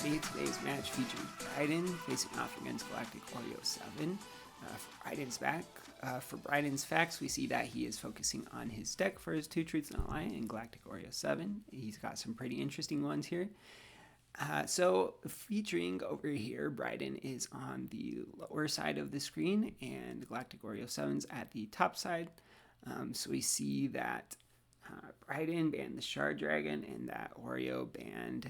Okay, today's match features Bryden facing off against GalacticOreo7. Bryden's back. For Bryden's facts, we see that he is focusing on his deck for his 2 Truths and a Lie in GalacticOreo7. He's got some pretty interesting ones here. So featuring over here, Bryden is on the lower side of the screen and GalacticOreo7's at the top side. So we see that Bryden banned the Shard Dragon and that Oreo banned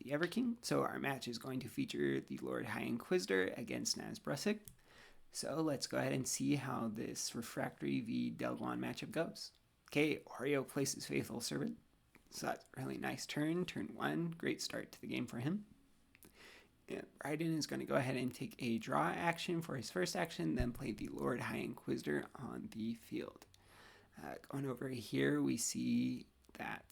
the Everking. So our match is going to feature the Lord High Inquisitor against Naz'brussik. So let's go ahead and see how this Refractory v Delguan matchup goes. Okay, Oreo places Faithful Servant. So that's a really nice turn. Turn 1, great start to the game for him. And Bryden is going to go ahead and take a draw action for his first action, then play the Lord High Inquisitor on the field. Going over here, we see that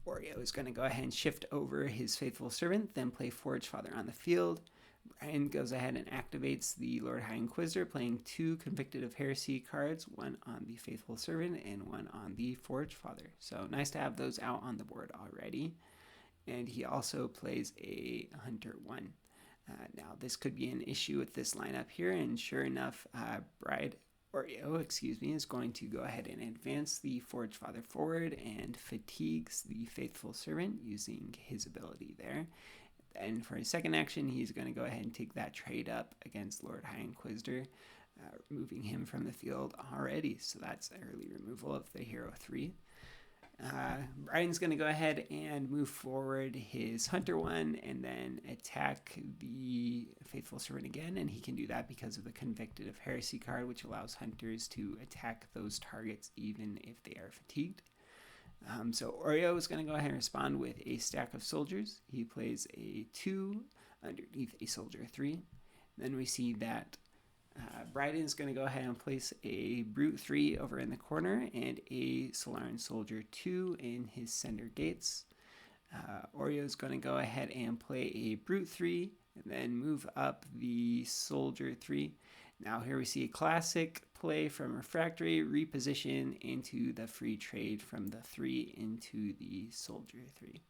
Oreo is going to go ahead and shift over his Faithful Servant, then play Forge Father on the field. Bryden goes ahead and activates the Lord High Inquisitor, playing 2 Convicted of Heresy cards, one on the Faithful Servant and one on the Forge Father. So nice to have those out on the board already. And he also plays a Hunter 1. Now this could be an issue with this lineup here, and sure enough, Oreo is going to go ahead and advance the Forge Father forward and fatigues the Faithful Servant using his ability there. And for his second action, he's going to go ahead and take that trade up against Lord High Inquisitor, removing him from the field already. So that's early removal of the Hero 3. Bryden's going to go ahead and move forward his Hunter 1 and then attack the Faithful Servant again. And he can do that because of the Convicted of Heresy card, which allows Hunters to attack those targets even if they are fatigued. So Oreo is going to go ahead and respond with a stack of soldiers. He plays a 2 underneath a soldier 3. Then we see that Bryden is going to go ahead and place a Brute 3 over in the corner and a Solaran Soldier 2 in his center gates. Oreo is going to go ahead and play a Brute 3 and then move up the Soldier 3. Now here we see a classic play from Refractory, reposition into the free trade from the 3 into the Soldier 3.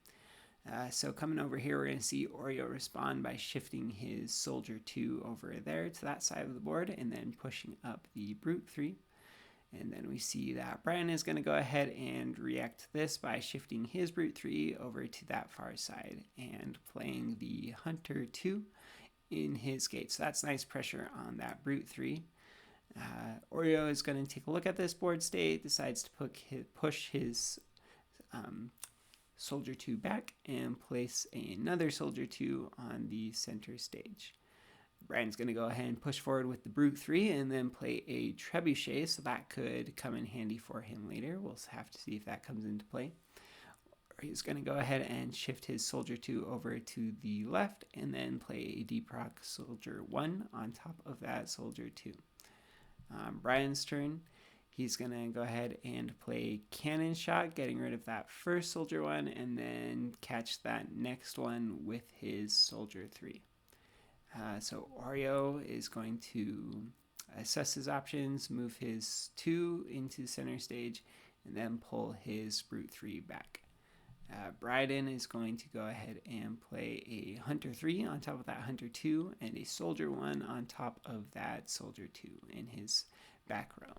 So coming over here, we're going to see Oreo respond by shifting his Soldier 2 over there to that side of the board and then pushing up the Brute 3. And then we see that Bryden is going to go ahead and react to this by shifting his Brute 3 over to that far side and playing the Hunter 2 in his gate. So that's nice pressure on that Brute 3. Oreo is going to take a look at this board state, decides to push his Soldier 2 back and place another Soldier 2 on the center stage. Bryden's going to go ahead and push forward with the Brute 3 and then play a Trebuchet, so that could come in handy for him later. We'll have to see if that comes into play. He's going to go ahead and shift his Soldier 2 over to the left and then play a Deproc Soldier 1 on top of that Soldier 2. Bryden's turn. He's going to go ahead and play Cannon Shot, getting rid of that first Soldier 1 and then catch that next one with his Soldier 3. So Oreo is going to assess his options, move his 2 into center stage, and then pull his Brute 3 back. Bryden is going to go ahead and play a Hunter 3 on top of that Hunter 2 and a Soldier 1 on top of that Soldier 2 in his back row.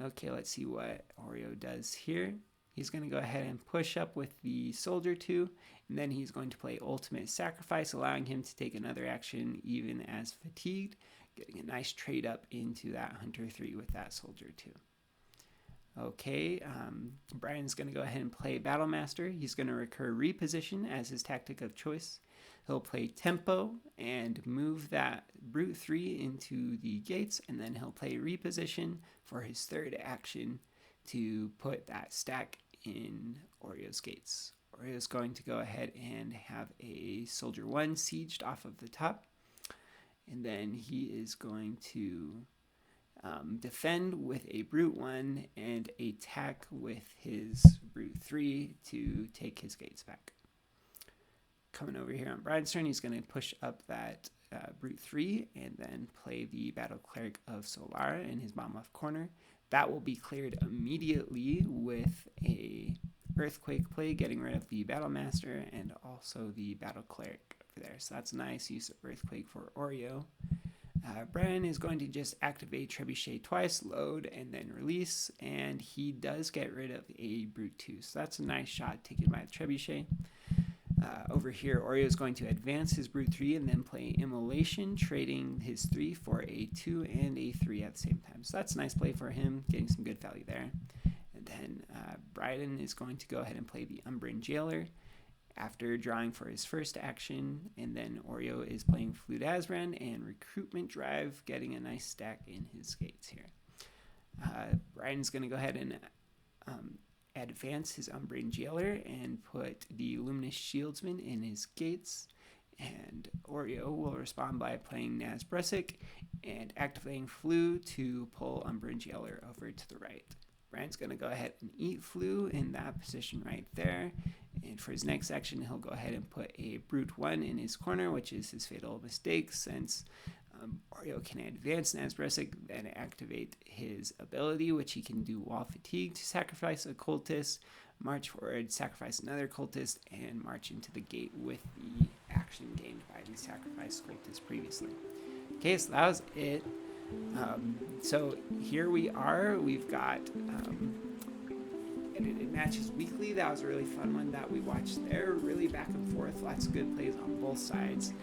Okay, let's see what Oreo does here. He's going to go ahead and push up with the Soldier 2, and then he's going to play Ultimate Sacrifice, allowing him to take another action even as fatigued, getting a nice trade up into that Hunter 3 with that Soldier 2. Okay, Bryden's going to go ahead and play Battle Master. He's going to recur Reposition as his tactic of choice. He'll play Tempo and move that Brute 3 into the gates, and then he'll play Reposition for his third action to put that stack in Oreo's gates. Oreo's going to go ahead and have a Soldier 1 sieged off of the top, and then he is going to defend with a Brute 1 and attack with his Brute 3 to take his gates back. Coming over here on Bryden's turn, he's going to push up that Brute 3 and then play the Battle Cleric of Solara in his bottom left corner. That will be cleared immediately with a Earthquake play, getting rid of the Battle Master and also the Battle Cleric over there. So that's a nice use of Earthquake for Oreo. Bryden is going to just activate Trebuchet twice, load, and then release, and he does get rid of a Brute 2. So that's a nice shot taken by the Trebuchet. Over here, Oreo is going to advance his Brute 3 and then play Immolation, trading his 3 for a 2 and a 3 at the same time. So that's a nice play for him, getting some good value there. And then Bryden is going to go ahead and play the Umbran Jailer after drawing for his first action, and then Oreo is playing Flute Azran and Recruitment Drive, getting a nice stack in his gates here. Bryden's going to go ahead and advance his Umbran Jailer and put the Luminous Shieldsman in his gates, and Oreo will respond by playing Naz'brussik and activating Flu to pull Umbran Jailer over to the right. Bryden's going to go ahead and eat Flu in that position right there. And for his next action, he'll go ahead and put a Brute 1 in his corner, which is his fatal mistake, since Oreo can advance Naz'brussik, then activate his ability, which he can do while fatigued, to sacrifice a cultist, march forward, sacrifice another cultist, and march into the gate with the action gained by the sacrificed cultist previously. Okay, so that was it. So here we are. We've got edited matches weekly. That was a really fun one that we watched there. Really back and forth. Lots of good plays on both sides.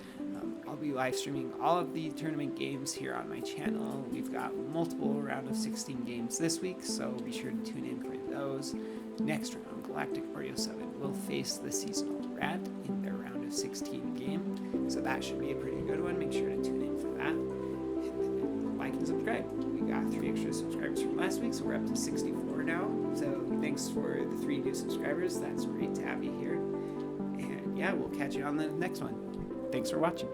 I'll be live streaming all of the tournament games here on my channel. We've got multiple round of 16 games this week, so be sure to tune in for those. Next round, GalacticOreo7 will face the Seasonal Rat in their round of 16 game, so that should be a pretty good one. Make sure to tune in for that. And like and subscribe. We got 3 extra subscribers from last week, so we're up to 64 now. So thanks for the 3 new subscribers. That's great to have you here. And yeah, we'll catch you on the next one. Thanks for watching.